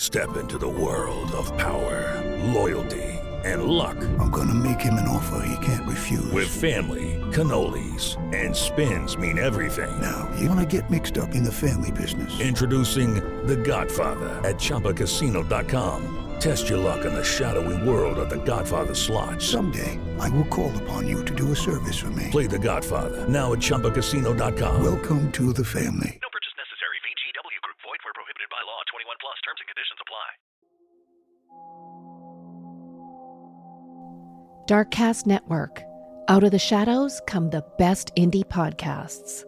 Step into the world of power, loyalty, and luck. I'm gonna make him an offer he can't refuse. With family, cannolis, and spins mean everything. Now, you wanna get mixed up in the family business. Introducing The Godfather at ChumbaCasino.com. Test your luck in the shadowy world of The Godfather slot. Someday, I will call upon you to do a service for me. Play The Godfather now at ChumbaCasino.com. Welcome to the family. No purchase necessary. VGW Group. Void where prohibited by law. 21 plus. Terms and conditions apply. Darkcast Network. Out of the shadows come the best indie podcasts.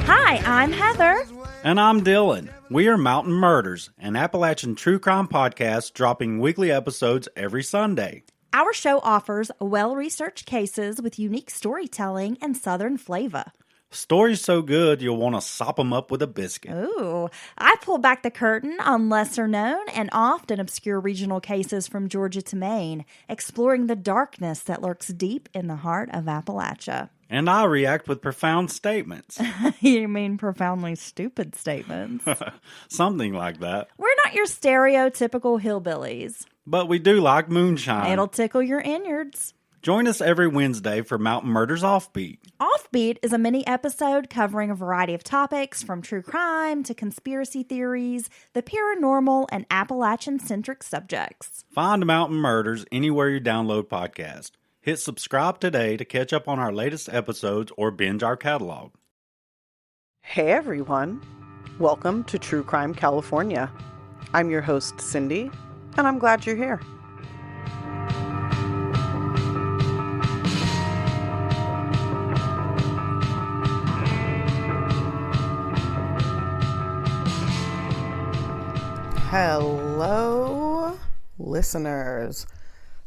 Hi, I'm Heather. And I'm Dylan. We are Mountain Murders, an Appalachian true crime podcast dropping weekly episodes every Sunday. Our show offers well-researched cases with unique storytelling and southern flavor. Stories so good you'll want to sop them up with a biscuit. Ooh, I pull back the curtain on lesser-known and often obscure regional cases from Georgia to Maine, exploring the darkness that lurks deep in the heart of Appalachia. And I react with profound statements. You mean profoundly stupid statements? Something like that. We're not your stereotypical hillbillies. But we do like moonshine. It'll tickle your innards. Join us every Wednesday for Mountain Murders Offbeat. Offbeat is a mini episode covering a variety of topics from true crime to conspiracy theories, the paranormal, and Appalachian-centric subjects. Find Mountain Murders anywhere you download podcasts. Hit subscribe today to catch up on our latest episodes or binge our catalog. Hey everyone, welcome to True Crime California. I'm your host Cindy, and I'm glad you're here. Hello, listeners.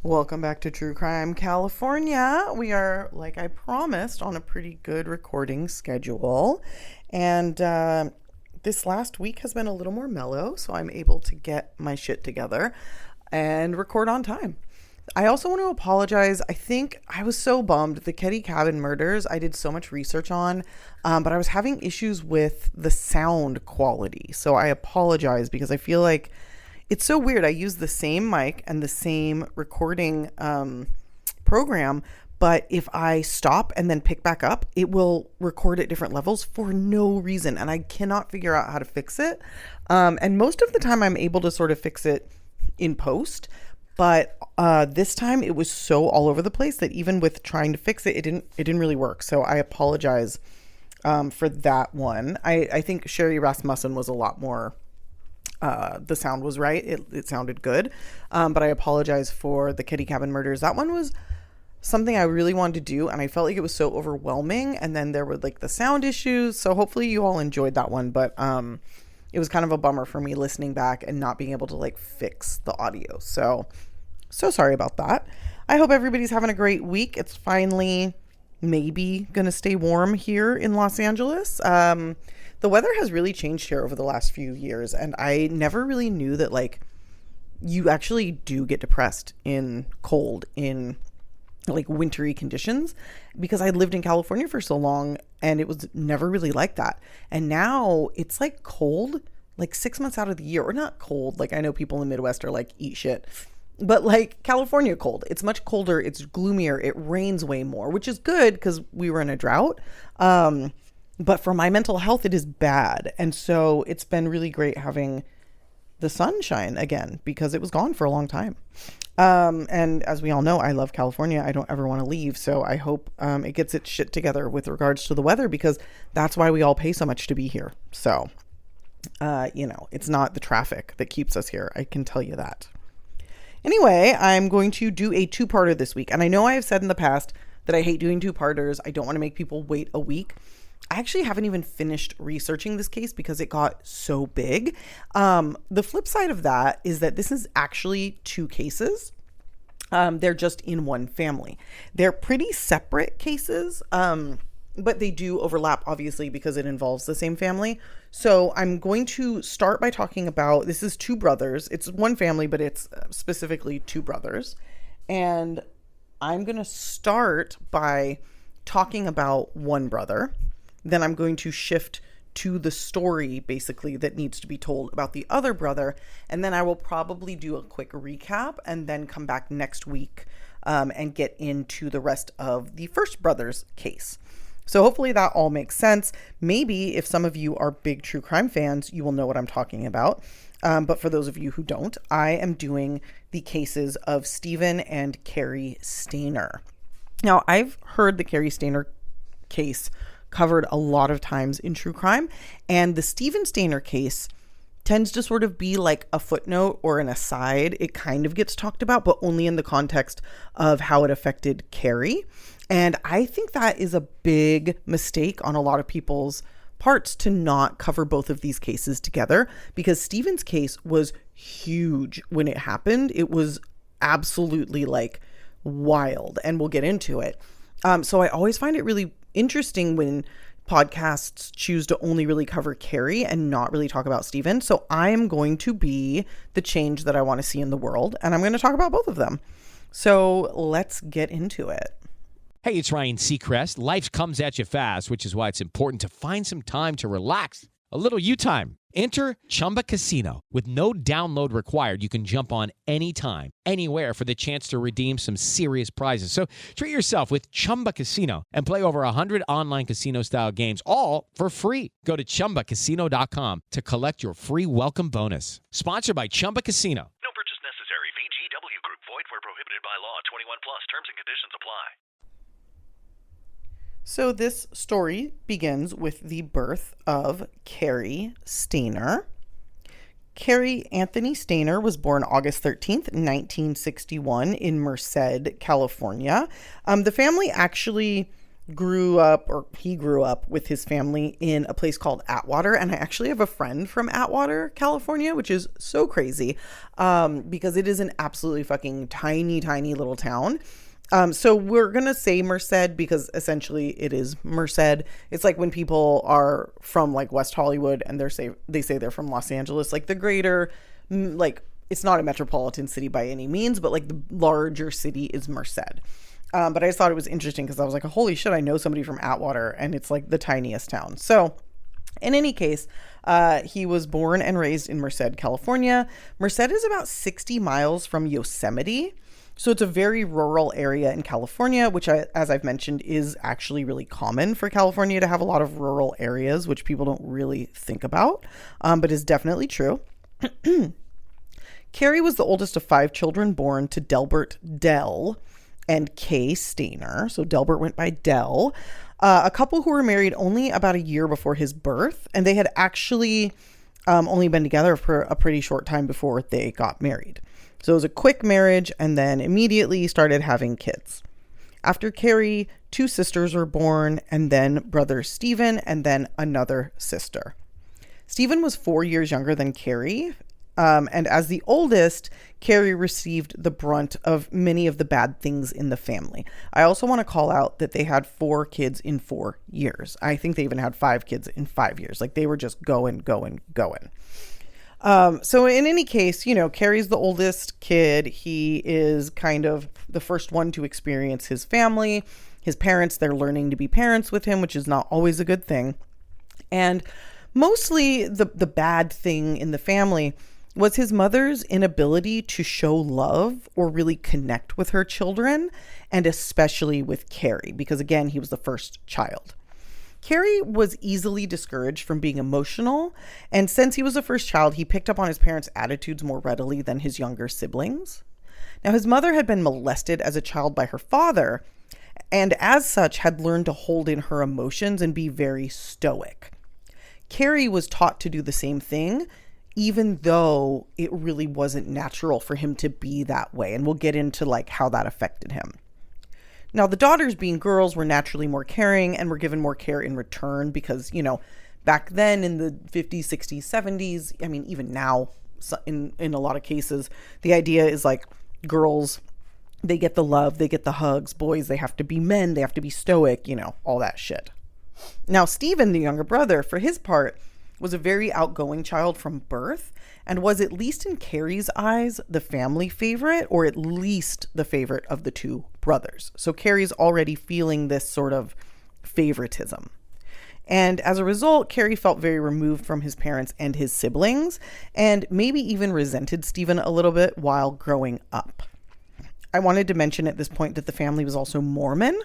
Welcome back to True Crime California. We are, like I promised, on a pretty good recording schedule. And this last week has been a little more mellow, so I'm able to get my shit together and record on time. I also want to apologize. I think I was so bummed. The Ketty Cabin murders, I did so much research on, but I was having issues with the sound quality. So I apologize because I feel like it's so weird. I use the same mic and the same recording program, but if I stop and then pick back up, it will record at different levels for no reason, and I cannot figure out how to fix it. And most of the time I'm able to sort of fix it in post, but this time it was so all over the place that even with trying to fix it, it didn't really work. So I apologize for that one. I think Sherry Rasmussen was a lot more... the sound was right. It sounded good. But I apologize for the Ketty Cabin murders. That one was something I really wanted to do, and I felt like it was so overwhelming. And then there were like the sound issues. So hopefully you all enjoyed that one. But it was kind of a bummer for me listening back and not being able to like fix the audio. So sorry about that. I hope everybody's having a great week. It's finally maybe gonna stay warm here in Los Angeles. The weather has really changed here over the last few years, and I never really knew that, like, you actually do get depressed in cold, in, like, wintry conditions, because I lived in California for so long, and it was never really like that. And now it's, like, cold, like, 6 months out of the year. Or not cold, like, I know people in the Midwest are, like, eat shit. But, like, California cold. It's much colder. It's gloomier. It rains way more, which is good because we were in a drought. But for my mental health, it is bad. And so it's been really great having the sunshine again because it was gone for a long time. And as we all know, I love California. I don't ever want to leave. So I hope it gets its shit together with regards to the weather because that's why we all pay so much to be here. So, it's not the traffic that keeps us here. I can tell you that. Anyway, I'm going to do a two-parter this week. And I know I have said in the past that I hate doing two-parters. I don't want to make people wait a week. I actually haven't even finished researching this case because it got so big. The flip side of that is that this is actually two cases. They're just in one family. They're pretty separate cases. but they do overlap, obviously, because it involves the same family. So I'm going to start by talking about, this is two brothers. It's one family, but it's specifically two brothers. And I'm going to start by talking about one brother. Then I'm going to shift to the story, basically, that needs to be told about the other brother. And then I will probably do a quick recap and then come back next week and get into the rest of the first brother's case. So hopefully that all makes sense. Maybe if some of you are big true crime fans, you will know what I'm talking about. But for those of you who don't, I am doing the cases of Stephen and Cary Stayner. Now, I've heard the Cary Stayner case covered a lot of times in true crime, and the Stephen Staynor case tends to sort of be like a footnote or an aside. It kind of gets talked about, but only in the context of how it affected Cary. And I think that is a big mistake on a lot of people's parts to not cover both of these cases together, because Stephen's case was huge when it happened. It was absolutely like wild, and we'll get into it. So I always find it really interesting when podcasts choose to only really cover Cary and not really talk about Stephen. So I am going to be the change that I want to see in the world, and I'm going to talk about both of them. So let's get into it. Hey, it's Ryan Seacrest. Life comes at you fast, which is why it's important to find some time to relax. A little you time. Enter Chumba Casino. With no download required, you can jump on anytime, anywhere for the chance to redeem some serious prizes. So treat yourself with Chumba Casino and play over 100 online casino-style games, all for free. Go to ChumbaCasino.com to collect your free welcome bonus. Sponsored by Chumba Casino. No purchase necessary. VGW Group. Void where prohibited by law. 21 plus. Terms and conditions apply. So this story begins with the birth of Cary Stayner. Cary Anthony Stayner was born August 13th, 1961 in Merced, California. The family actually grew up with his family in a place called Atwater. And I actually have a friend from Atwater, California, which is so crazy because it is an absolutely fucking tiny, tiny little town. So we're going to say Merced because essentially it is Merced. It's like when people are from like West Hollywood and they say they're from Los Angeles, like the greater, like it's not a metropolitan city by any means, but like the larger city is Merced. But I just thought it was interesting because I was like, holy shit, I know somebody from Atwater, and it's like the tiniest town. So in any case, he was born and raised in Merced, California. Merced is about 60 miles from Yosemite. So it's a very rural area in California, which, as I've mentioned, is actually really common for California to have a lot of rural areas, which people don't really think about, but is definitely true. Cary was the oldest of 5 children born to Delbert Dell and Kay Stayner. So Delbert went by Dell, a couple who were married only about a year before his birth, and they had actually only been together for a pretty short time before they got married. So it was a quick marriage, and then immediately started having kids. After Cary, 2 sisters were born, and then brother Stephen, and then another sister. Stephen was 4 years younger than Cary, and as the oldest, Cary received the brunt of many of the bad things in the family. I also want to call out that they had 4 kids in 4 years. I think they even had 5 kids in 5 years. Like they were just going. So in any case, Cary's the oldest kid. He is kind of the first one to experience his family. His parents, they're learning to be parents with him, which is not always a good thing. And mostly the bad thing in the family was his mother's inability to show love or really connect with her children, and especially with Cary, because again, he was the first child. Cary was easily discouraged from being emotional, and since he was the first child, he picked up on his parents' attitudes more readily than his younger siblings. Now, his mother had been molested as a child by her father, and as such had learned to hold in her emotions and be very stoic. Cary was taught to do the same thing, even though it really wasn't natural for him to be that way, and we'll get into like how that affected him. Now, the daughters, being girls, were naturally more caring and were given more care in return because, back then in the 50s, 60s, 70s, I mean, even now in a lot of cases, the idea is like girls, they get the love, they get the hugs. Boys, they have to be men, they have to be stoic, all that shit. Now, Stephen, the younger brother, for his part, was a very outgoing child from birth and was, at least in Cary's eyes, the family favorite, or at least the favorite of the two brothers. So Cary's already feeling this sort of favoritism. And as a result, Cary felt very removed from his parents and his siblings, and maybe even resented Stephen a little bit while growing up. I wanted to mention at this point that the family was also Mormon,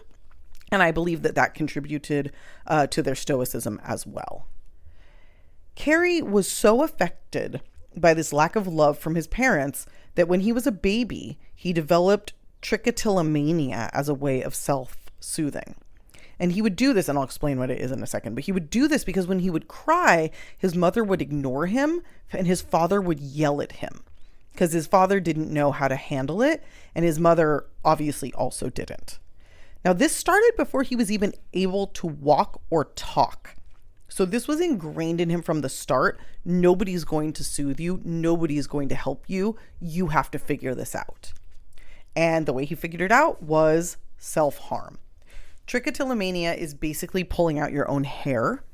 and I believe that that contributed to their stoicism as well. Cary was so affected by this lack of love from his parents that when he was a baby, he developed trichotillomania as a way of self-soothing. And he would do this, and I'll explain what it is in a second, but he would do this because when he would cry, his mother would ignore him and his father would yell at him because his father didn't know how to handle it, and his mother obviously also didn't. Now, this started before he was even able to walk or talk. So this was ingrained in him from the start. Nobody's going to soothe you. Nobody's going to help you. You have to figure this out. And the way he figured it out was self-harm. Trichotillomania is basically pulling out your own hair.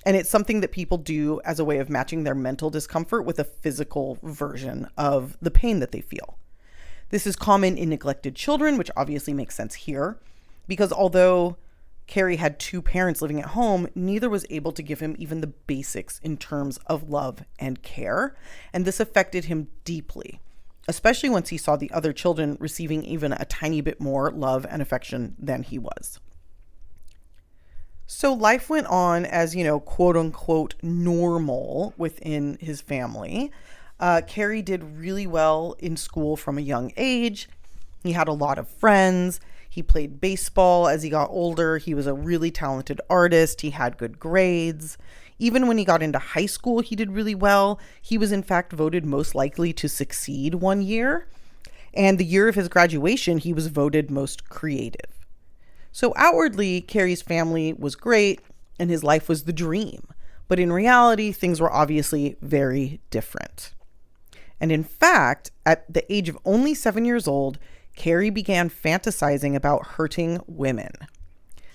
And it's something that people do as a way of matching their mental discomfort with a physical version of the pain that they feel. This is common in neglected children, which obviously makes sense here, because although Cary had two parents living at home, neither was able to give him even the basics in terms of love and care. And this affected him deeply, especially once he saw the other children receiving even a tiny bit more love and affection than he was. So life went on as, quote unquote, normal within his family. Cary did really well in school from a young age. He had a lot of friends. He played baseball as he got older. He was a really talented artist. He had good grades. Even when he got into high school, he did really well. He was, in fact, voted most likely to succeed one year. And the year of his graduation, he was voted most creative. So outwardly, Cary's family was great and his life was the dream. But in reality, things were obviously very different. And in fact, at the age of only 7 years old, Cary began fantasizing about hurting women.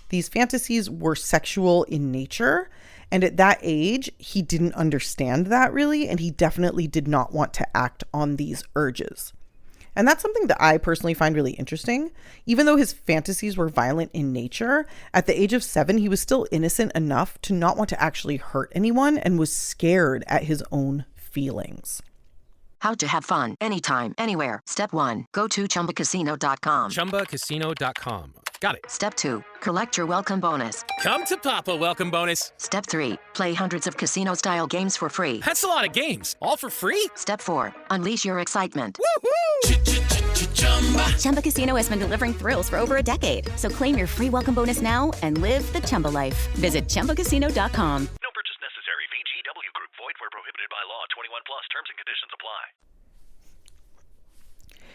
These fantasies were sexual in nature, and at that age, he didn't understand that really, and he definitely did not want to act on these urges. And that's something that I personally find really interesting. Even though his fantasies were violent in nature, at the age of 7, he was still innocent enough to not want to actually hurt anyone and was scared at his own feelings. How to have fun anytime, anywhere. Step 1, go to ChumbaCasino.com. ChumbaCasino.com. Got it. Step 2, collect your welcome bonus. Come to Papa welcome bonus. Step 3, play hundreds of casino-style games for free. That's a lot of games. All for free? Step 4, unleash your excitement. Woohoo! Chumba Casino has been delivering thrills for over a decade. So claim your free welcome bonus now and live the Chumba life. Visit ChumbaCasino.com. No purchase necessary. VGW Group. Void where prohibited by law. 21 plus. Terms and conditions apply.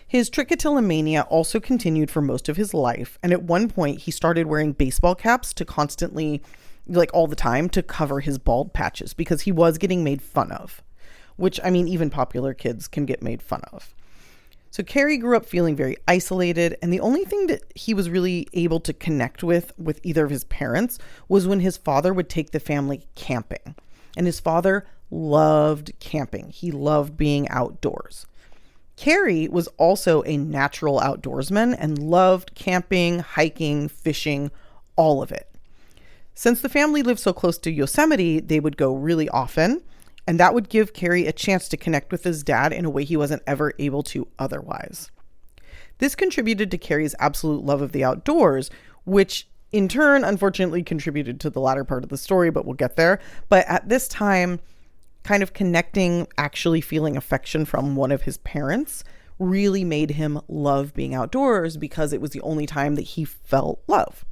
His trichotillomania also continued for most of his life, and at one point he started wearing baseball caps to constantly, all the time, to cover his bald patches because he was getting made fun of, which, even popular kids can get made fun of. So Cary grew up feeling very isolated, and the only thing that he was really able to connect with either of his parents was when his father would take the family camping. And his father loved camping. He loved being outdoors. Cary was also a natural outdoorsman and loved camping, hiking, fishing, all of it. Since the family lived so close to Yosemite, they would go really often, and that would give Cary a chance to connect with his dad in a way he wasn't ever able to otherwise. This contributed to Cary's absolute love of the outdoors, which in turn, unfortunately, contributed to the latter part of the story, but we'll get there. But at this time, kind of connecting, actually feeling affection from one of his parents really made him love being outdoors because it was the only time that he felt love.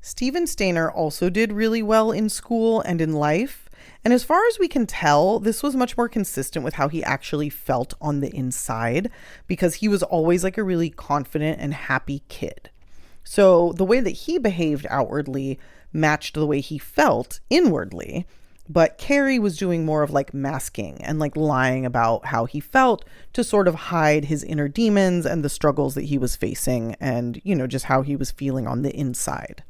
Stephen Stayners also did really well in school and in life. And as far as we can tell, this was much more consistent with how he actually felt on the inside because he was always a really confident and happy kid. So the way that he behaved outwardly matched the way he felt inwardly. But Cary was doing more of masking and lying about how he felt to sort of hide his inner demons and the struggles that he was facing and, just how he was feeling on the inside.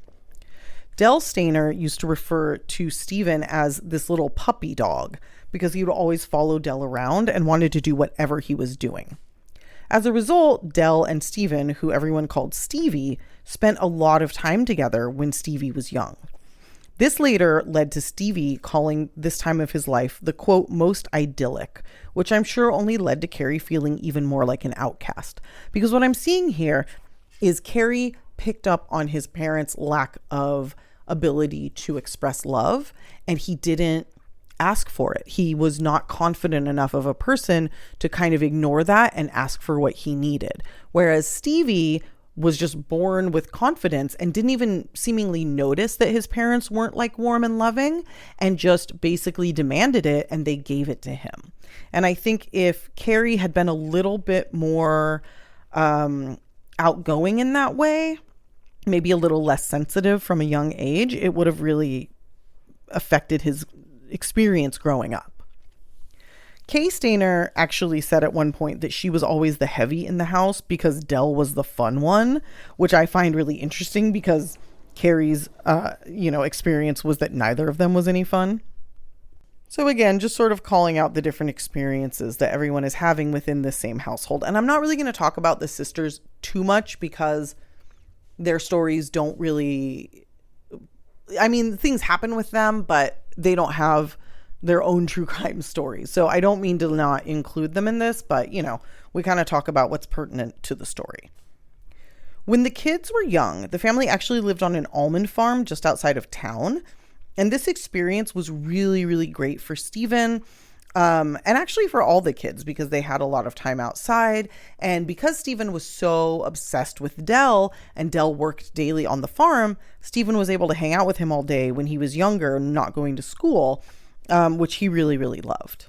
Del Staynor used to refer to Stephen as this little puppy dog because he would always follow Del around and wanted to do whatever he was doing. As a result, Del and Stephen, who everyone called Stevie, spent a lot of time together when Stevie was young. This later led to Stevie calling this time of his life the, quote, most idyllic, which I'm sure only led to Cary feeling even more like an outcast. Because what I'm seeing here is Cary picked up on his parents' lack of ability to express love, and he didn't ask for it. He was not confident enough of a person to kind of ignore that and ask for what he needed. Whereas Stevie was just born with confidence and didn't even seemingly notice that his parents weren't like warm and loving, and just basically demanded it, and they gave it to him. And I think if Cary had been a little bit more outgoing in that way, maybe a little less sensitive from a young age, it would have really affected his experience growing up. Cary Stayner actually said at one point that she was always the heavy in the house because Del was the fun one, which I find really interesting because Cary's, experience was that neither of them was any fun. So again, just sort of calling out the different experiences that everyone is having within this same household. And I'm not really going to talk about the sisters too much because their stories don't really, things happen with them, but they don't have their own true crime stories. So I don't mean to not include them in this, but we kind of talk about what's pertinent to the story. When the kids were young, the family actually lived on an almond farm just outside of town. And this experience was really, really great for Stephen, and actually for all the kids because they had a lot of time outside. And because Stephen was so obsessed with Del and Del worked daily on the farm, Stephen was able to hang out with him all day when he was younger and not going to school, which he really, really loved.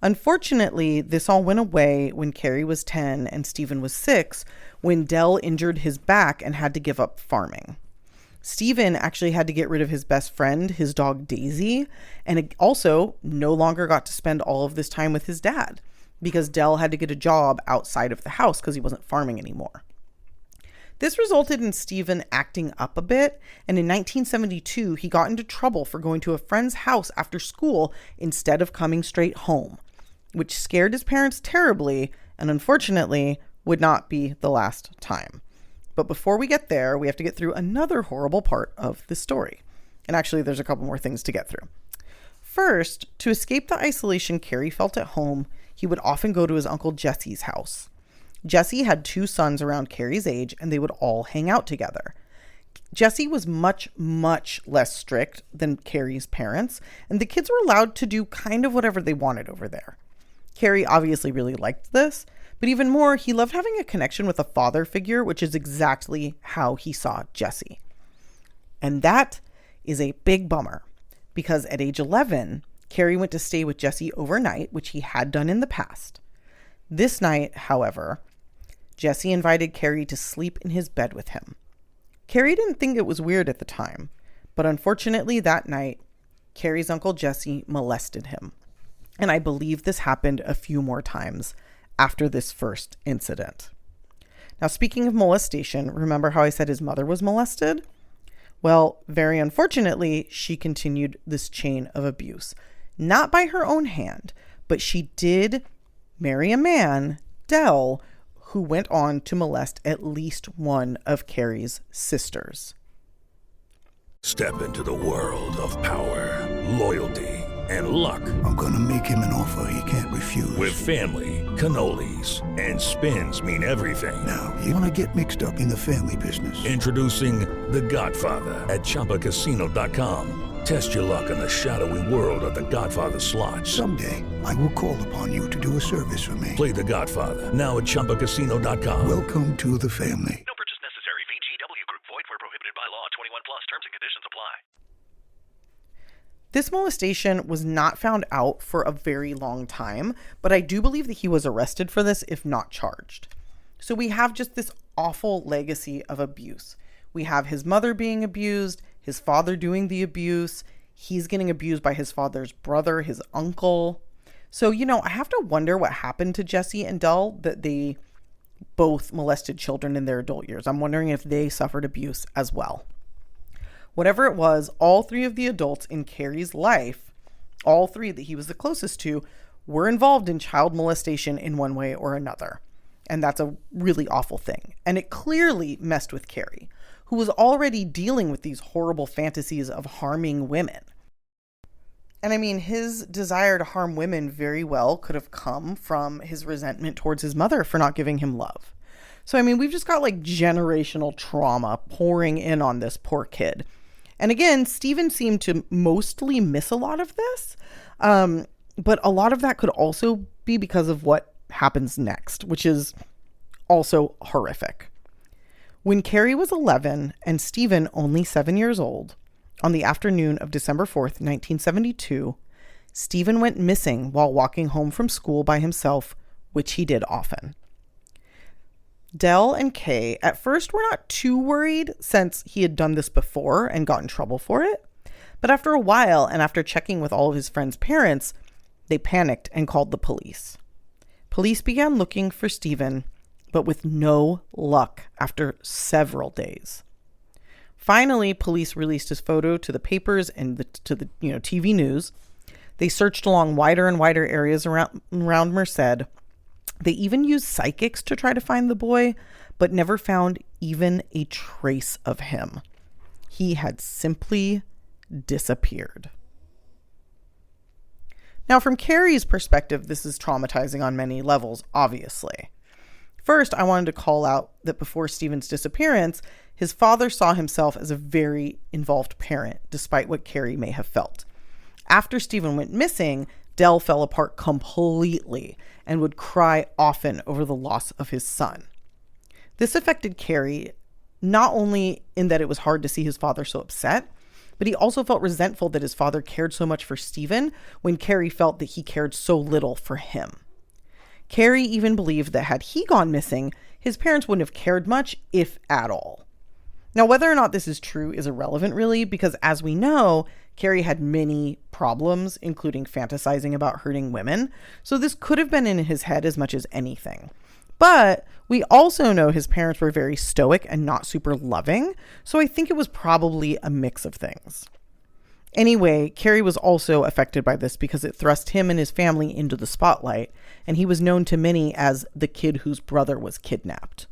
Unfortunately, this all went away when Cary was 10 and Stephen was 6, when Del injured his back and had to give up farming. Stephen actually had to get rid of his best friend, his dog Daisy, and also no longer got to spend all of this time with his dad because Del had to get a job outside of the house because he wasn't farming anymore. This resulted in Stephen acting up a bit, and in 1972, he got into trouble for going to a friend's house after school instead of coming straight home, which scared his parents terribly and unfortunately would not be the last time. But before we get there, we have to get through another horrible part of the story. And actually, there's a couple more things to get through. First, to escape the isolation Cary felt at home, he would often go to his Uncle Jesse's house. Jesse had 2 sons around Cary's age, and they would all hang out together. Jesse was much, much less strict than Cary's parents, and the kids were allowed to do kind of whatever they wanted over there. Cary obviously really liked this, but even more, he loved having a connection with a father figure, which is exactly how he saw Jesse. And that is a big bummer, because at age 11, Cary went to stay with Jesse overnight, which he had done in the past. This night, however, Jesse invited Cary to sleep in his bed with him. Cary didn't think it was weird at the time, but unfortunately that night, Cary's Uncle Jesse molested him. And I believe this happened a few more times after this first incident. Now, speaking of molestation, remember how I said his mother was molested? Well, very unfortunately, she continued this chain of abuse. Not by her own hand, but she did marry a man, Del, who went on to molest at least one of Cary's sisters. Step into the world of power, loyalty, and luck. I'm gonna make him an offer he can't refuse. With family, cannolis, and spins mean everything. Now, you wanna get mixed up in the family business. Introducing The Godfather at ChumbaCasino.com. Test your luck in the shadowy world of The Godfather slot. Someday, I will call upon you to do a service for me. Play The Godfather now at ChumbaCasino.com. Welcome to the family. No purchase necessary. VGW Group. Void where prohibited by law. 21 plus. Terms and conditions apply. This molestation was not found out for a very long time, but I do believe that he was arrested for this, if not charged. So we have just this awful legacy of abuse. We have his mother being abused, his father doing the abuse, he's getting abused by his father's brother, his uncle. So, I have to wonder what happened to Jesse and Del that they both molested children in their adult years. I'm wondering if they suffered abuse as well. Whatever it was, all three of the adults in Cary's life, all three that he was the closest to, were involved in child molestation in one way or another. And that's a really awful thing. And it clearly messed with Cary, who was already dealing with these horrible fantasies of harming women. And I mean, his desire to harm women very well could have come from his resentment towards his mother for not giving him love. So, I mean, we've just got like generational trauma pouring in on this poor kid. And again, Stephen seemed to mostly miss a lot of this. But a lot of that could also be because of what happens next, which is also horrific. When Cary was 11 and Stephen only 7 years old, on the afternoon of December 4th, 1972, Stephen went missing while walking home from school by himself, which he did often. Del and Kay at first were not too worried since he had done this before and got in trouble for it. But after a while, and after checking with all of his friends' parents, they panicked and called the police. Police began looking for Stephen, but with no luck after several days. Finally, police released his photo to the papers and to the TV news. They searched along wider and wider areas around Merced. They even used psychics to try to find the boy, but never found even a trace of him. He had simply disappeared. Now, from Cary's perspective, this is traumatizing on many levels, obviously. First, I wanted to call out that before Stephen's disappearance, his father saw himself as a very involved parent, despite what Cary may have felt. After Stephen went missing, Del fell apart completely and would cry often over the loss of his son. This affected Cary not only in that it was hard to see his father so upset, but he also felt resentful that his father cared so much for Stephen when Cary felt that he cared so little for him. Cary even believed that had he gone missing, his parents wouldn't have cared much, if at all. Now, whether or not this is true is irrelevant, really, because as we know, Cary had many problems, including fantasizing about hurting women, so this could have been in his head as much as anything. But we also know his parents were very stoic and not super loving, so I think it was probably a mix of things. Anyway, Cary was also affected by this because it thrust him and his family into the spotlight, and he was known to many as the kid whose brother was kidnapped,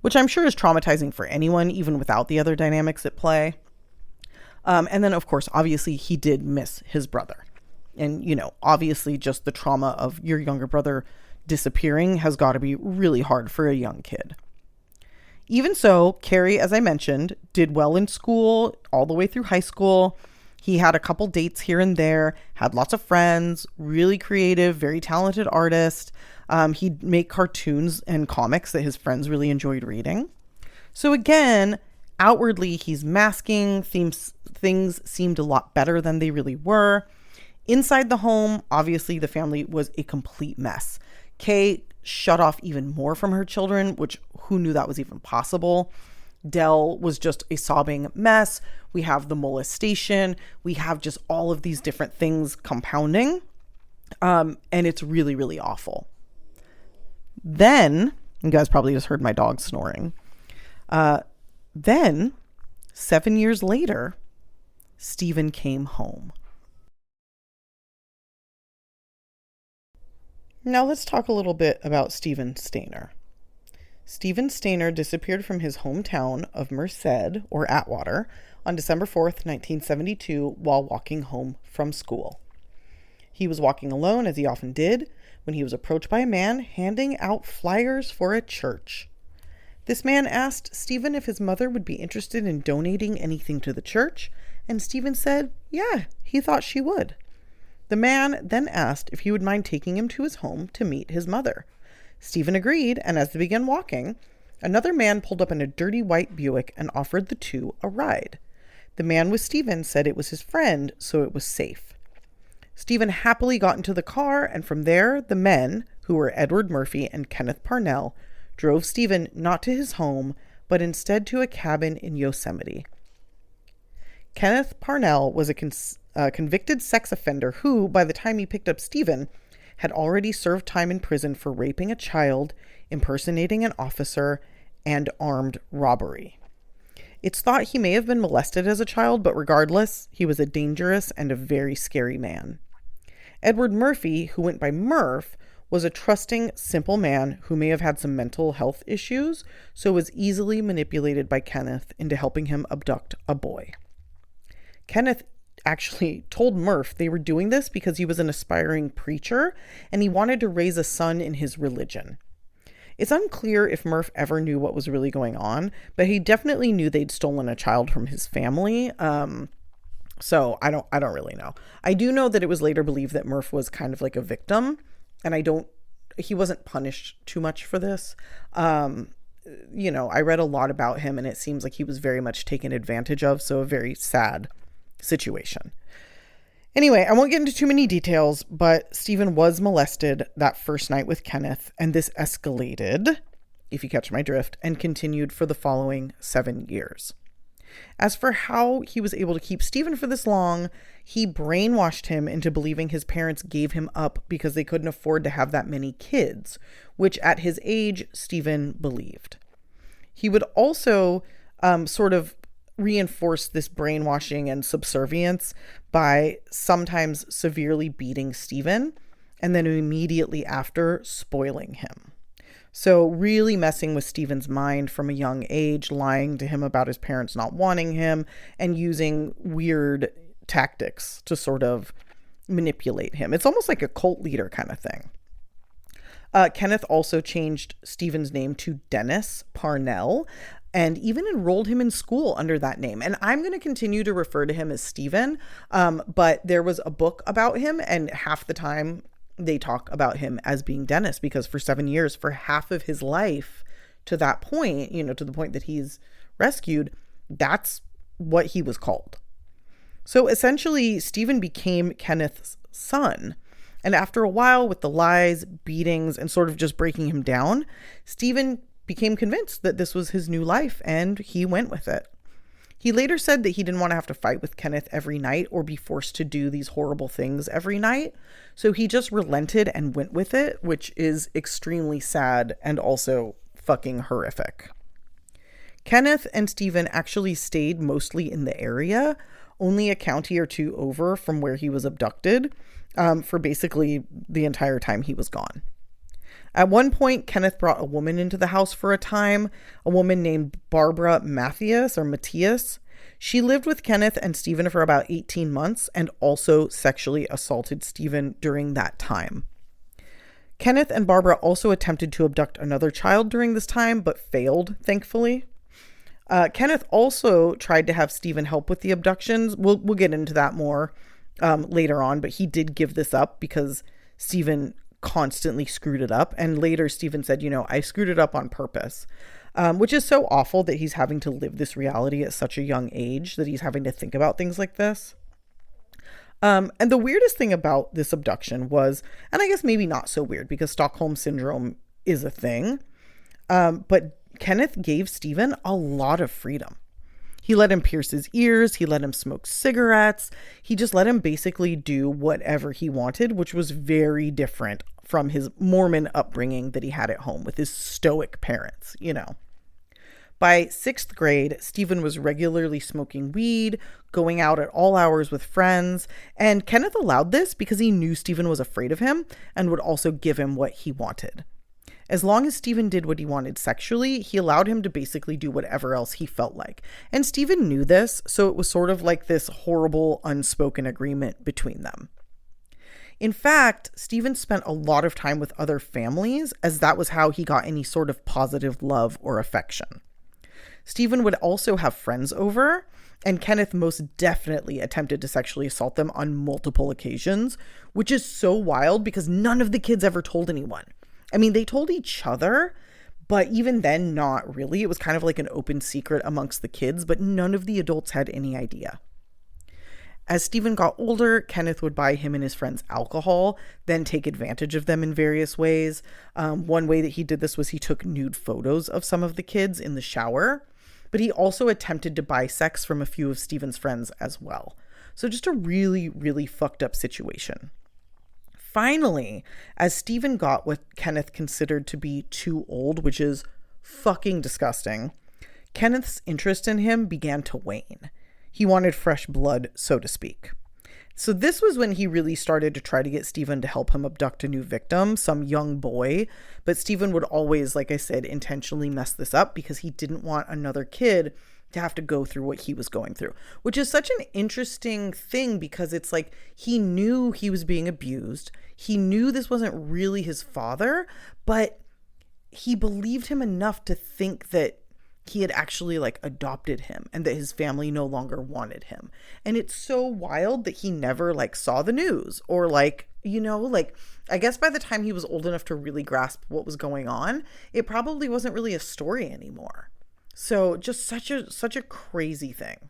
which I'm sure is traumatizing for anyone, even without the other dynamics at play. And then, of course, obviously, he did miss his brother. And, obviously, just the trauma of your younger brother disappearing has got to be really hard for a young kid. Even so, Cary, as I mentioned, did well in school all the way through high school. He had a couple dates here and there, had lots of friends, really creative, very talented artist. He'd make cartoons and comics that his friends really enjoyed reading. So again, outwardly, he's masking. Things seemed a lot better than they really were. Inside the home, obviously, the family was a complete mess. Kay shut off even more from her children, which who knew that was even possible? Del was just a sobbing mess. We have the molestation. We have just all of these different things compounding. And it's really, really awful. Then, you guys probably just heard my dog snoring. Then, 7 years later, Stephen came home. Now let's talk a little bit about Stephen Stayner. Stephen Stayner disappeared from his hometown of Merced, or Atwater, on December 4th, 1972, while walking home from school. He was walking alone, as he often did, when he was approached by a man handing out flyers for a church. This man asked Stephen if his mother would be interested in donating anything to the church, and Stephen said, yeah, he thought she would. The man then asked if he would mind taking him to his home to meet his mother. Stephen agreed, and as they began walking, another man pulled up in a dirty white Buick and offered the two a ride. The man with Stephen said it was his friend, so it was safe. Stephen happily got into the car, and from there, the men, who were Edward Murphy and Kenneth Parnell, drove Stephen not to his home, but instead to a cabin in Yosemite. Kenneth Parnell was a convicted sex offender who, by the time he picked up Stephen, had already served time in prison for raping a child, impersonating an officer, and armed robbery. It's thought he may have been molested as a child, but regardless, he was a dangerous and a very scary man. Edward Murphy, who went by Murph, was a trusting, simple man who may have had some mental health issues, so was easily manipulated by Kenneth into helping him abduct a boy. Kenneth actually told Murph they were doing this because he was an aspiring preacher and he wanted to raise a son in his religion. It's unclear if Murph ever knew what was really going on, but he definitely knew they'd stolen a child from his family. So I don't really know. I do know that it was later believed that Murph was kind of like a victim, and he wasn't punished too much for this. I read a lot about him and it seems like he was very much taken advantage of, so a very sad situation. Anyway, I won't get into too many details, but Stephen was molested that first night with Kenneth, and this escalated, if you catch my drift, and continued for the following 7 years. As for how he was able to keep Stephen for this long, he brainwashed him into believing his parents gave him up because they couldn't afford to have that many kids, which at his age, Stephen believed. He would also sort of reinforce this brainwashing and subservience by sometimes severely beating Stephen and then immediately after spoiling him. So really messing with Stephen's mind from a young age, lying to him about his parents not wanting him and using weird tactics to sort of manipulate him. It's almost like a cult leader kind of thing. Kenneth also changed Stephen's name to Dennis Parnell and even enrolled him in school under that name. And I'm going to continue to refer to him as Stephen, but there was a book about him, and half the time they talk about him as being Dennis, because for 7 years, for half of his life to that point, to the point that he's rescued, that's what he was called. So essentially, Stephen became Kenneth's son. And after a while, with the lies, beatings, and sort of just breaking him down, Stephen became convinced that this was his new life, and he went with it. He later said that he didn't want to have to fight with Kenneth every night or be forced to do these horrible things every night. So he just relented and went with it, which is extremely sad and also fucking horrific. Kenneth and Stephen actually stayed mostly in the area, only a county or two over from where he was abducted, for basically the entire time he was gone. At one point, Kenneth brought a woman into the house for a time, a woman named Barbara Matthias. She lived with Kenneth and Stephen for about 18 months and also sexually assaulted Stephen during that time. Kenneth and Barbara also attempted to abduct another child during this time, but failed, thankfully. Kenneth also tried to have Stephen help with the abductions. We'll get into that more later on, but he did give this up because Stephen constantly screwed it up. And later Stephen said, I screwed it up on purpose, which is so awful that he's having to live this reality at such a young age, that he's having to think about things like this. And the weirdest thing about this abduction was, and I guess maybe not so weird because Stockholm Syndrome is a thing, but Kenneth gave Stephen a lot of freedom. He let him pierce his ears. He let him smoke cigarettes. He just let him basically do whatever he wanted, which was very different from his Mormon upbringing that he had at home with his stoic parents, By 6th grade, Stephen was regularly smoking weed, going out at all hours with friends, and Kenneth allowed this because he knew Stephen was afraid of him and would also give him what he wanted. As long as Stephen did what he wanted sexually, he allowed him to basically do whatever else he felt like. And Stephen knew this, so it was sort of like this horrible unspoken agreement between them. In fact, Stephen spent a lot of time with other families, as that was how he got any sort of positive love or affection. Stephen would also have friends over, and Kenneth most definitely attempted to sexually assault them on multiple occasions, which is so wild because none of the kids ever told anyone. I mean, they told each other, but even then, not really. It was kind of like an open secret amongst the kids, but none of the adults had any idea. As Stephen got older, Kenneth would buy him and his friends alcohol, then take advantage of them in various ways. One way that he did this was he took nude photos of some of the kids in the shower, but he also attempted to buy sex from a few of Stephen's friends as well. So just a really, really fucked up situation. Finally, as Stephen got what Kenneth considered to be too old, which is fucking disgusting, Kenneth's interest in him began to wane. He wanted fresh blood, so to speak. So this was when he really started to try to get Stephen to help him abduct a new victim, some young boy. But Stephen would always, like I said, intentionally mess this up because he didn't want another kid to have to go through what he was going through, which is such an interesting thing because it's like he knew he was being abused. He knew this wasn't really his father, but he believed him enough to think that he had actually like adopted him and that his family no longer wanted him. And it's so wild that he never like saw the news or like, you know, like I guess by the time he was old enough to really grasp what was going on, it probably wasn't really a story anymore. So just such a crazy thing.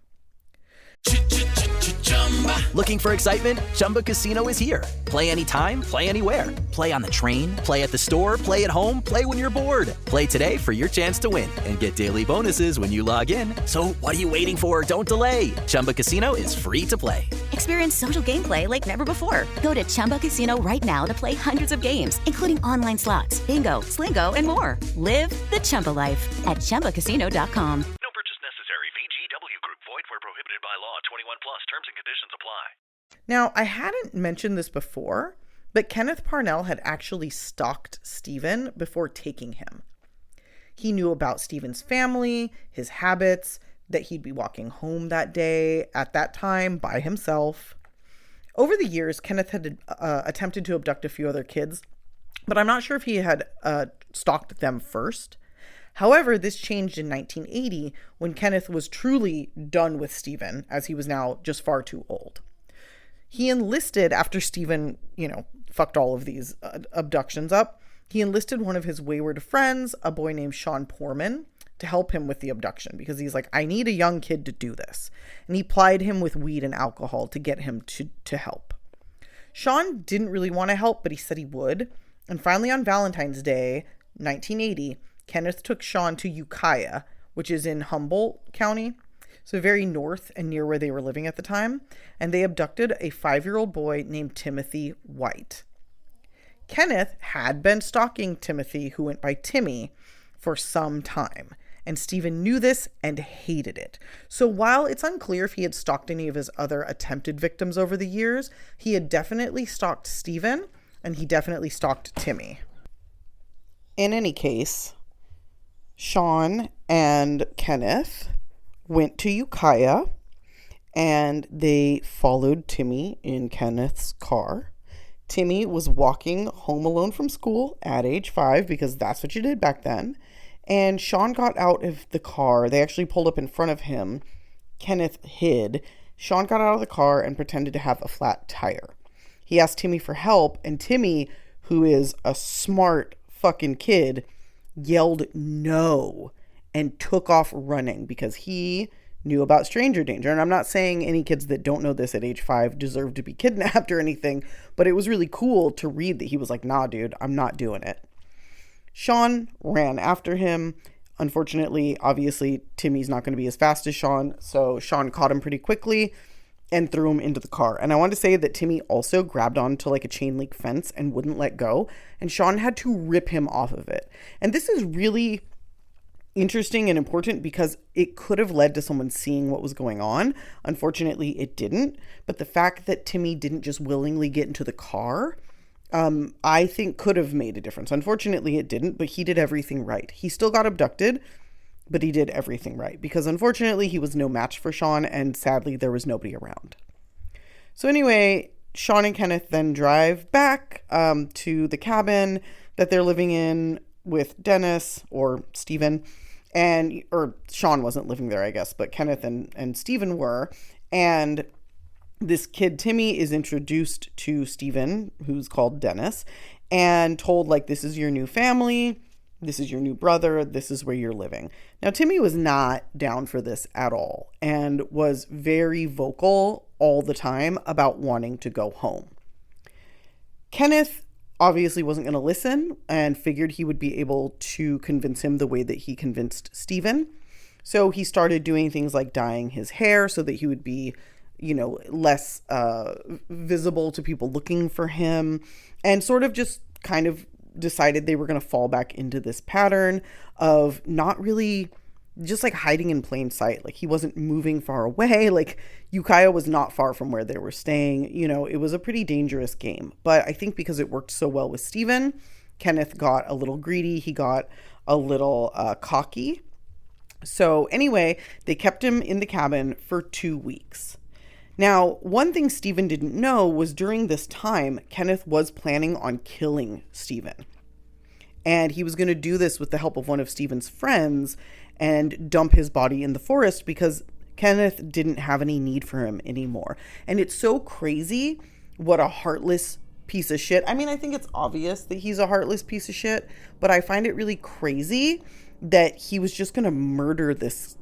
Looking for excitement? Chumba Casino is here. Play anytime, play anywhere. Play on the train, play at the store, play at home, play when you're bored. Play today for your chance to win and get daily bonuses when you log in. So what are you waiting for? Don't delay. Chumba Casino is free to play. Experience social gameplay like never before. Go to Chumba Casino right now to play hundreds of games, including online slots, bingo, Slingo, and more. Live the Chumba life at ChumbaCasino.com. No purchase necessary. VGW Group. Void where prohibited by law. 21 plus. Terms and conditions apply. Now, I hadn't mentioned this before, but Kenneth Parnell had actually stalked Stephen before taking him. He knew about Stephen's family, his habits, that he'd be walking home that day at that time by himself. Over the years, Kenneth had attempted to abduct a few other kids, but I'm not sure if he had stalked them first. However, this changed in 1980 when Kenneth was truly done with Stephen, as he was now just far too old. He enlisted after Stephen, fucked all of these abductions up. He enlisted one of his wayward friends, a boy named Sean Poorman, to help him with the abduction because he's like, I need a young kid to do this. And he plied him with weed and alcohol to get him to help. Sean didn't really want to help, but he said he would. And finally on Valentine's Day, 1980, Kenneth took Sean to Ukiah, which is in Humboldt County, so very north and near where they were living at the time, and they abducted a 5-year-old boy named Timothy White. Kenneth had been stalking Timothy, who went by Timmy, for some time, and Stephen knew this and hated it. So while it's unclear if he had stalked any of his other attempted victims over the years, he had definitely stalked Stephen, and he definitely stalked Timmy. In any case, Sean and Kenneth went to Ukiah and they followed Timmy in Kenneth's car. Timmy was walking home alone from school at age 5 because that's what you did back then. And Sean got out of the car. They actually pulled up in front of him. Kenneth hid. Sean got out of the car and pretended to have a flat tire. He asked Timmy for help, and Timmy, who is a smart fucking kid, yelled no and took off running because he knew about stranger danger. And I'm not saying any kids that don't know this at age 5 deserve to be kidnapped or anything, but it was really cool to read that he was like, nah, dude, I'm not doing it. Sean ran after him. Unfortunately, obviously, Timmy's not going to be as fast as Sean, so Sean caught him pretty quickly and threw him into the car. And I want to say that Timmy also grabbed onto like a chain link fence and wouldn't let go, and Sean had to rip him off of it. And this is really interesting and important because it could have led to someone seeing what was going on. Unfortunately, it didn't. But the fact that Timmy didn't just willingly get into the car, I think could have made a difference. Unfortunately, it didn't, but he did everything right. He still got abducted, but he did everything right because unfortunately he was no match for Sean, and sadly there was nobody around. So anyway, Sean and Kenneth then drive back to the cabin that they're living in with Dennis or Stephen, or Sean wasn't living there, I guess, but Kenneth and Stephen were. And this kid, Timmy, is introduced to Stephen, who's called Dennis, and told, like, this is your new family, this is your new brother, this is where you're living. Now, Timmy was not down for this at all and was very vocal all the time about wanting to go home. Kenneth obviously wasn't going to listen and figured he would be able to convince him the way that he convinced Stephen. So he started doing things like dyeing his hair so that he would be, less visible to people looking for him, and sort of just kind of decided they were going to fall back into this pattern of not really just like hiding in plain sight. Like he wasn't moving far away. Like Ukiah was not far from where they were staying. You know, it was a pretty dangerous game. But I think because it worked so well with Stephen, Kenneth got a little greedy. He got a little cocky. So anyway, they kept him in the cabin for 2 weeks. Now, one thing Stephen didn't know was during this time, Kenneth was planning on killing Stephen. And he was going to do this with the help of one of Stephen's friends and dump his body in the forest because Kenneth didn't have any need for him anymore. And it's so crazy what a heartless piece of shit. I mean, I think it's obvious that he's a heartless piece of shit, but I find it really crazy that he was just going to murder this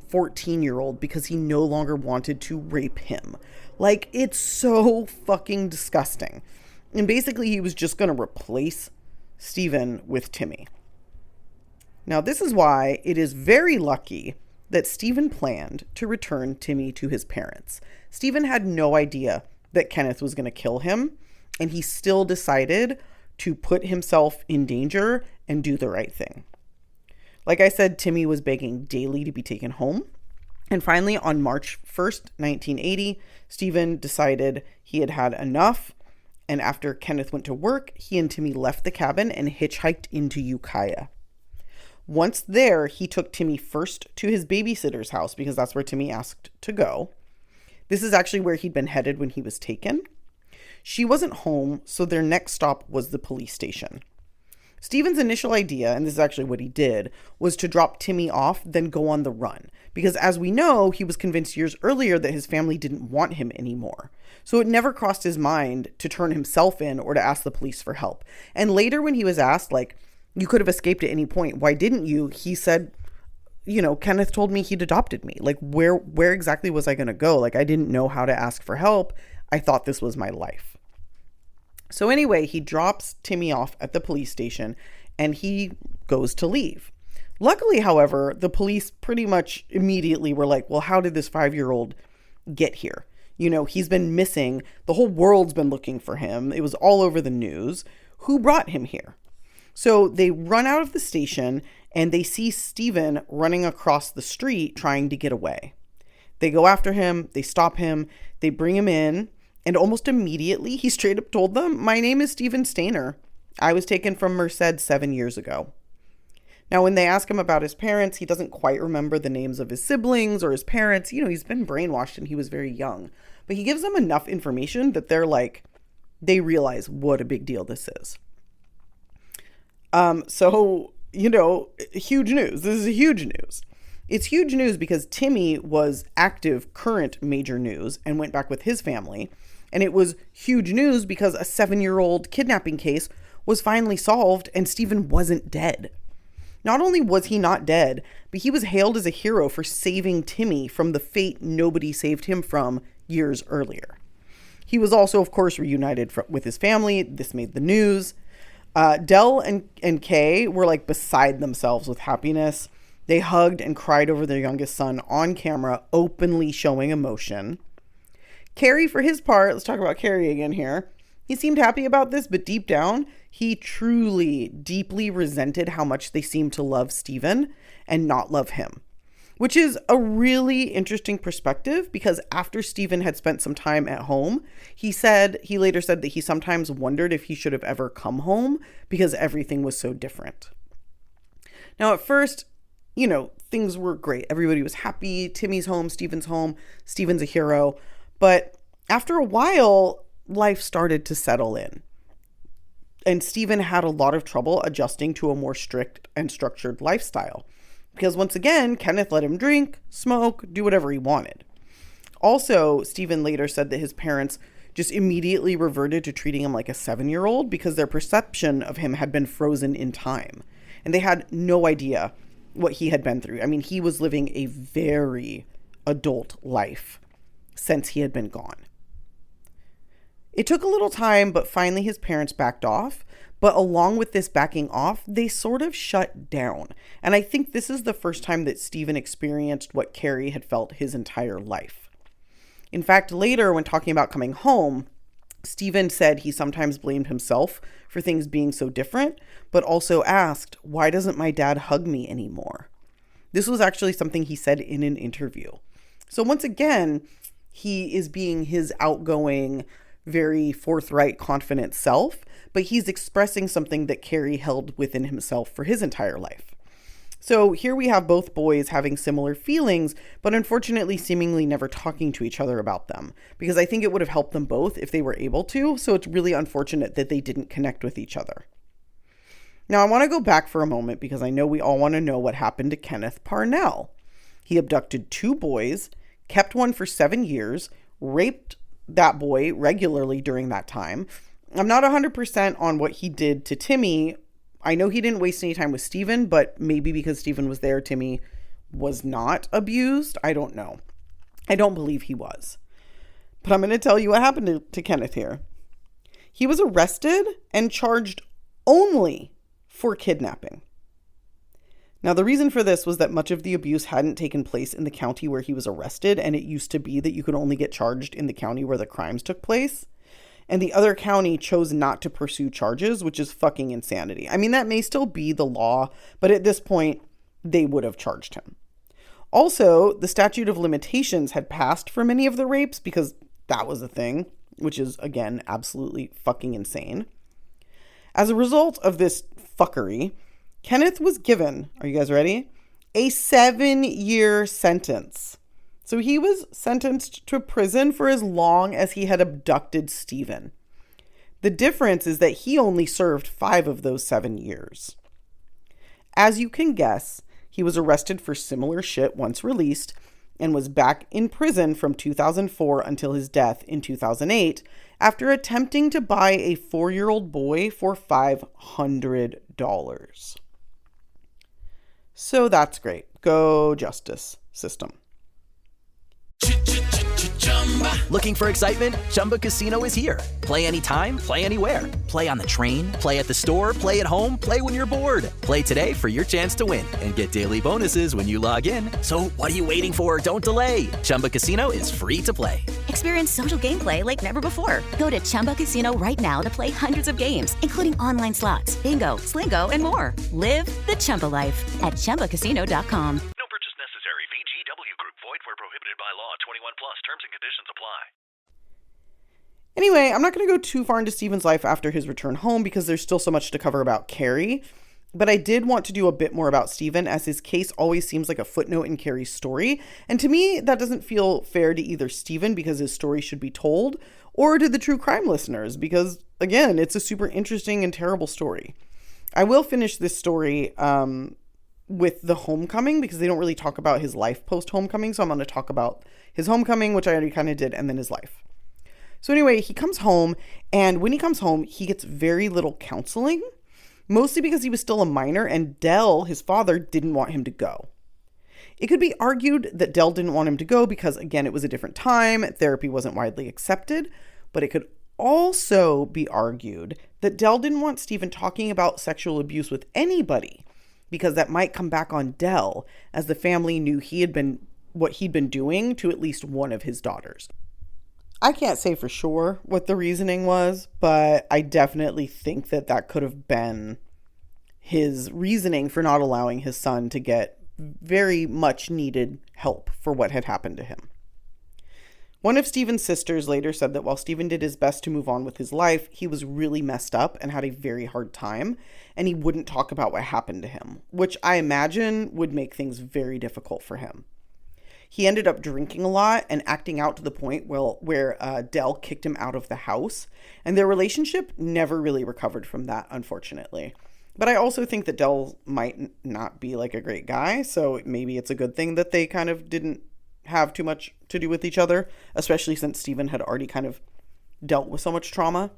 14-year-old because he no longer wanted to rape him. Like, it's so fucking disgusting. And basically, he was just going to replace Stephen with Timmy. Now, this is why it is very lucky that Stephen planned to return Timmy to his parents. Stephen had no idea that Kenneth was going to kill him, and he still decided to put himself in danger and do the right thing. Like I said, Timmy was begging daily to be taken home. And finally, on March 1st, 1980, Stephen decided he had had enough. And after Kenneth went to work, he and Timmy left the cabin and hitchhiked into Ukiah. Once there, he took Timmy first to his babysitter's house because that's where Timmy asked to go. This is actually where he'd been headed when he was taken. She wasn't home, so their next stop was the police station. Stephen's initial idea, and this is actually what he did, was to drop Timmy off, then go on the run. Because as we know, he was convinced years earlier that his family didn't want him anymore. So it never crossed his mind to turn himself in or to ask the police for help. And later when he was asked, like, you could have escaped at any point, why didn't you? He said, you know, Kenneth told me he'd adopted me. Like, where exactly was I going to go? Like, I didn't know how to ask for help. I thought this was my life. So anyway, he drops Timmy off at the police station and he goes to leave. Luckily, however, the police pretty much immediately were like, well, how did this 5-year-old get here? You know, he's been missing. The whole world's been looking for him. It was all over the news. Who brought him here? So they run out of the station and they see Stephen running across the street trying to get away. They go after him. They stop him. They bring him in. And almost immediately, he straight up told them, my name is Stephen Stayner. I was taken from Merced 7 years ago. Now, when they ask him about his parents, he doesn't quite remember the names of his siblings or his parents. You know, he's been brainwashed and he was very young. But he gives them enough information that they're like, they realize what a big deal this is. So, you know, huge news. This is huge news. It's huge news because Timmy was active current major news and went back with his family. And it was huge news because a 7-year-old kidnapping case was finally solved and Stephen wasn't dead. Not only was he not dead, but he was hailed as a hero for saving Timmy from the fate nobody saved him from years earlier. He was also, of course, reunited with his family. This made the news. Dell and Kay were like beside themselves with happiness. They hugged and cried over their youngest son on camera, openly showing emotion. Cary, for his part, let's talk about Cary again here. He seemed happy about this, but deep down, he truly, deeply resented how much they seemed to love Stephen and not love him. Which is a really interesting perspective because after Stephen had spent some time at home, he later said that he sometimes wondered if he should have ever come home because everything was so different. Now, at first, you know, things were great. Everybody was happy. Timmy's home. Stephen's a hero. But after a while, life started to settle in. And Stephen had a lot of trouble adjusting to a more strict and structured lifestyle. Because once again, Kenneth let him drink, smoke, do whatever he wanted. Also, Stephen later said that his parents just immediately reverted to treating him like a 7-year-old because their perception of him had been frozen in time. And they had no idea what he had been through. I mean, he was living a very adult life since he had been gone. It took a little time, but finally his parents backed off. But along with this backing off, they sort of shut down. And I think this is the first time that Stephen experienced what Cary had felt his entire life. In fact, later when talking about coming home, Stephen said he sometimes blamed himself for things being so different, but also asked, why doesn't my dad hug me anymore? This was actually something he said in an interview. So once again, he is being his outgoing, very forthright, confident self, but he's expressing something that Cary held within himself for his entire life. So here we have both boys having similar feelings, but unfortunately seemingly never talking to each other about them, because I think it would have helped them both if they were able to. So it's really unfortunate that they didn't connect with each other. Now I want to go back for a moment because I know we all want to know what happened to Kenneth Parnell. He abducted 2 boys, kept one for 7 years, raped that boy regularly during that time. I'm not 100% on what he did to Timmy. I know he didn't waste any time with Stephen, but maybe because Stephen was there, Timmy was not abused. I don't know. I don't believe he was. But I'm going to tell you what happened to Kenneth here. He was arrested and charged only for kidnapping. Now, the reason for this was that much of the abuse hadn't taken place in the county where he was arrested, and it used to be that you could only get charged in the county where the crimes took place. And the other county chose not to pursue charges, which is fucking insanity. I mean, that may still be the law, but at this point, they would have charged him. Also, the statute of limitations had passed for many of the rapes because that was a thing, which is, again, absolutely fucking insane. As a result of this fuckery, Kenneth was given, are you guys ready? A 7-year sentence. So he was sentenced to prison for as long as he had abducted Stephen. The difference is that he only served 5 of those 7 years. As you can guess, he was arrested for similar shit once released and was back in prison from 2004 until his death in 2008 after attempting to buy a 4-year-old boy for $500. So that's great. Go justice system. Looking for excitement? Chumba Casino is here. Play anytime, play anywhere. Play on the train, play at the store, play at home, play when you're bored. Play today for your chance to win and get daily bonuses when you log in. So what are you waiting for? Don't delay. Chumba Casino is free to play. Experience social gameplay like never before. Go to Chumba Casino right now to play hundreds of games, including online slots, bingo, Slingo, and more. Live the Chumba life at ChumbaCasino.com. No purchase necessary. VGW Group. Void where prohibited by law. 21 plus. Terms and conditions apply. Anyway, I'm not going to go too far into Stephen's life after his return home because there's still so much to cover about Cary. But I did want to do a bit more about Stephen, as his case always seems like a footnote in Cary's story. And to me, that doesn't feel fair to either Stephen, because his story should be told, or to the true crime listeners, because, again, it's a super interesting and terrible story. I will finish this story with the homecoming, because they don't really talk about his life post-homecoming. So I'm going to talk about his homecoming, which I already kind of did, and then his life. So anyway, he comes home, and when he comes home, he gets very little counseling, mostly because he was still a minor, and Dell, his father, didn't want him to go. It could be argued that Dell didn't want him to go because, again, it was a different time, therapy wasn't widely accepted, but it could also be argued that Dell didn't want Stephen talking about sexual abuse with anybody, because that might come back on Dell, as the family knew what he'd been doing to at least one of his daughters. I can't say for sure what the reasoning was, but I definitely think that could have been his reasoning for not allowing his son to get very much needed help for what had happened to him. One of Stephen's sisters later said that while Stephen did his best to move on with his life, he was really messed up and had a very hard time, and he wouldn't talk about what happened to him, which I imagine would make things very difficult for him. He ended up drinking a lot and acting out to the point where Dell kicked him out of the house, and their relationship never really recovered from that, unfortunately. But I also think that Dell might not be like a great guy, so maybe it's a good thing that they kind of didn't have too much to do with each other, especially since Stephen had already kind of dealt with so much trauma.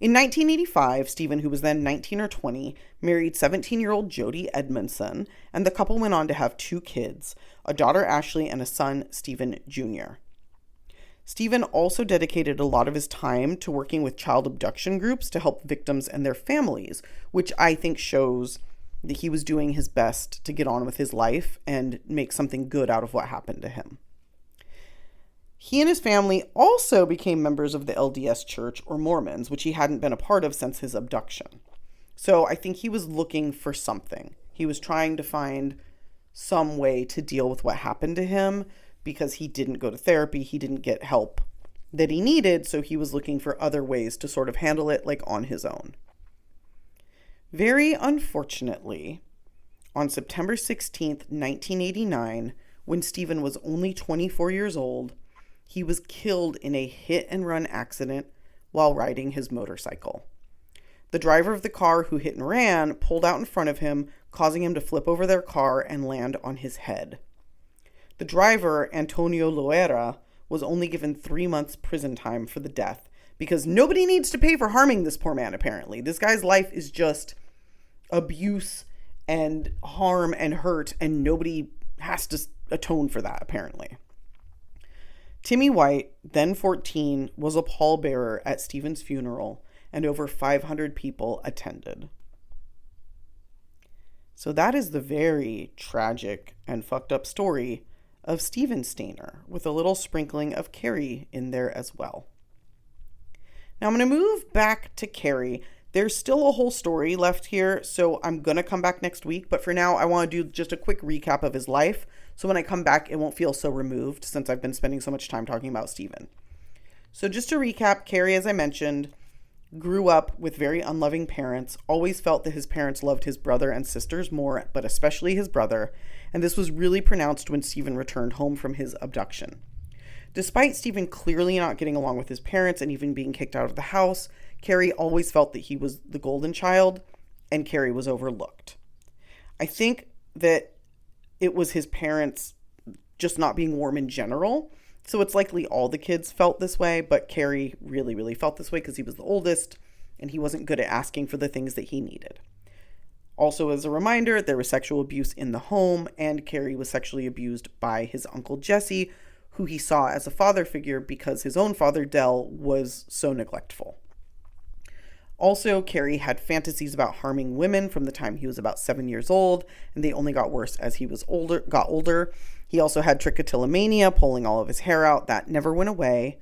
In 1985, Stephen, who was then 19 or 20, married 17-year-old Jody Edmondson, and the couple went on to have 2 kids, a daughter Ashley and a son, Stephen Jr. Stephen also dedicated a lot of his time to working with child abduction groups to help victims and their families, which I think shows that he was doing his best to get on with his life and make something good out of what happened to him. He and his family also became members of the LDS Church, or Mormons, which he hadn't been a part of since his abduction. So I think he was looking for something. He was trying to find some way to deal with what happened to him because he didn't go to therapy. He didn't get help that he needed. So he was looking for other ways to sort of handle it, like on his own. Very unfortunately, on September 16th, 1989, when Stephen was only 24 years old, he was killed in a hit-and-run accident while riding his motorcycle. The driver of the car who hit and ran pulled out in front of him, causing him to flip over their car and land on his head. The driver, Antonio Loera, was only given 3 months prison time for the death because nobody needs to pay for harming this poor man, apparently. This guy's life is just abuse and harm and hurt, and nobody has to atone for that, apparently. Timmy White, then 14, was a pallbearer at Stephen's funeral, and over 500 people attended. So that is the very tragic and fucked up story of Stephen Stayner, with a little sprinkling of Cary in there as well. Now I'm going to move back to Cary. There's still a whole story left here, so I'm going to come back next week. But for now, I want to do just a quick recap of his life. So when I come back, it won't feel so removed since I've been spending so much time talking about Stephen. So just to recap, Cary, as I mentioned, grew up with very unloving parents, always felt that his parents loved his brother and sisters more, but especially his brother. And this was really pronounced when Stephen returned home from his abduction. Despite Stephen clearly not getting along with his parents and even being kicked out of the house, Cary always felt that he was the golden child and Cary was overlooked. I think that it was his parents just not being warm in general. So it's likely all the kids felt this way, but Cary really, really felt this way because he was the oldest and he wasn't good at asking for the things that he needed. Also, as a reminder, there was sexual abuse in the home, and Cary was sexually abused by his uncle Jesse, who he saw as a father figure because his own father, Dell, was so neglectful. Also, Cary had fantasies about harming women from the time he was about 7 years old, and they only got worse as he got older. He also had trichotillomania, pulling all of his hair out. That never went away.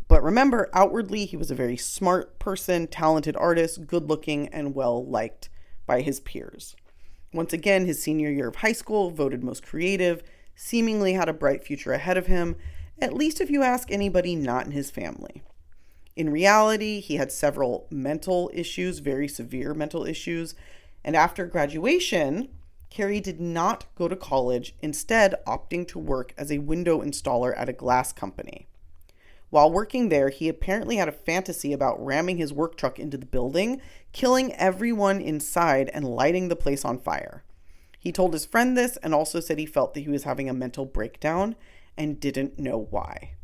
But remember, outwardly, he was a very smart person, talented artist, good-looking, and well-liked by his peers. Once again, his senior year of high school, voted most creative, seemingly had a bright future ahead of him, at least if you ask anybody not in his family. In reality, he had several mental issues, very severe mental issues, and after graduation, Cary did not go to college, instead opting to work as a window installer at a glass company. While working there, he apparently had a fantasy about ramming his work truck into the building, killing everyone inside, and lighting the place on fire. He told his friend this and also said he felt that he was having a mental breakdown and didn't know why.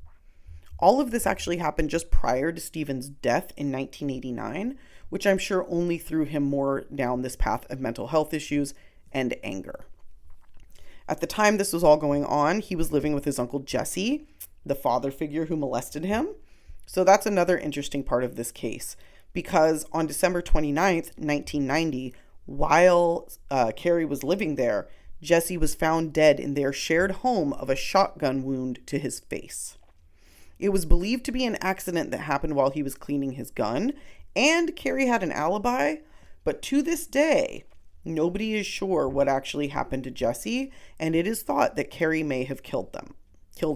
All of this actually happened just prior to Stephen's death in 1989, which I'm sure only threw him more down this path of mental health issues and anger. At the time this was all going on, he was living with his uncle Jesse, the father figure who molested him. So that's another interesting part of this case, because on December 29th, 1990, while Cary was living there, Jesse was found dead in their shared home of a shotgun wound to his face. It was believed to be an accident that happened while he was cleaning his gun, and Cary had an alibi, but to this day, nobody is sure what actually happened to Jesse, and it is thought that Cary may have killed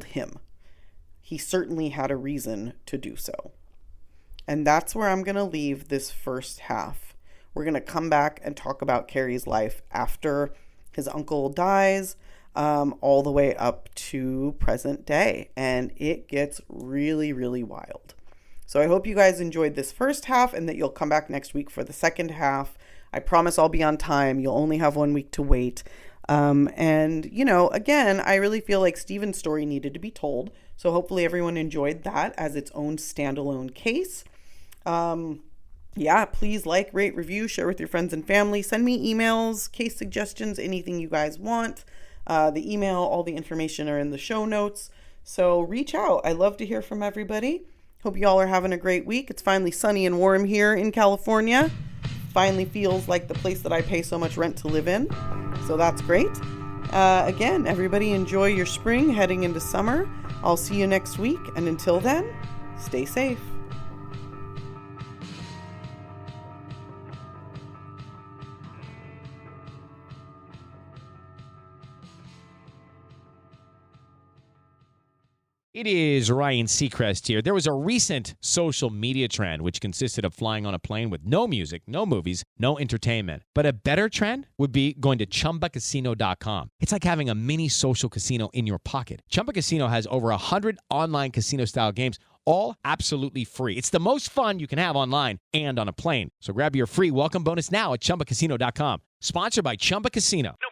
him. He certainly had a reason to do so. And that's where I'm going to leave this first half. We're going to come back and talk about Cary's life after his uncle dies, all the way up to present day. And it gets really, really wild. So I hope you guys enjoyed this first half and that you'll come back next week for the second half. I promise I'll be on time. You'll only have 1 week to wait. And, you know, again, I really feel like Stephen's story needed to be told. So hopefully everyone enjoyed that as its own standalone case. Yeah, please like, rate, review, share with your friends and family. Send me emails, case suggestions, anything you guys want. The email, all the information are in the show notes. So reach out. I love to hear from everybody. Hope you all are having a great week. It's finally sunny and warm here in California. Finally feels like the place that I pay so much rent to live in. So that's great. Again, everybody enjoy your spring heading into summer. I'll see you next week. And until then, stay safe. It is Ryan Seacrest here. There was a recent social media trend which consisted of flying on a plane with no music, no movies, no entertainment. But a better trend would be going to ChumbaCasino.com. It's like having a mini social casino in your pocket. Chumba Casino has over 100 online casino-style games, all absolutely free. It's the most fun you can have online and on a plane. So grab your free welcome bonus now at ChumbaCasino.com. Sponsored by Chumba Casino. No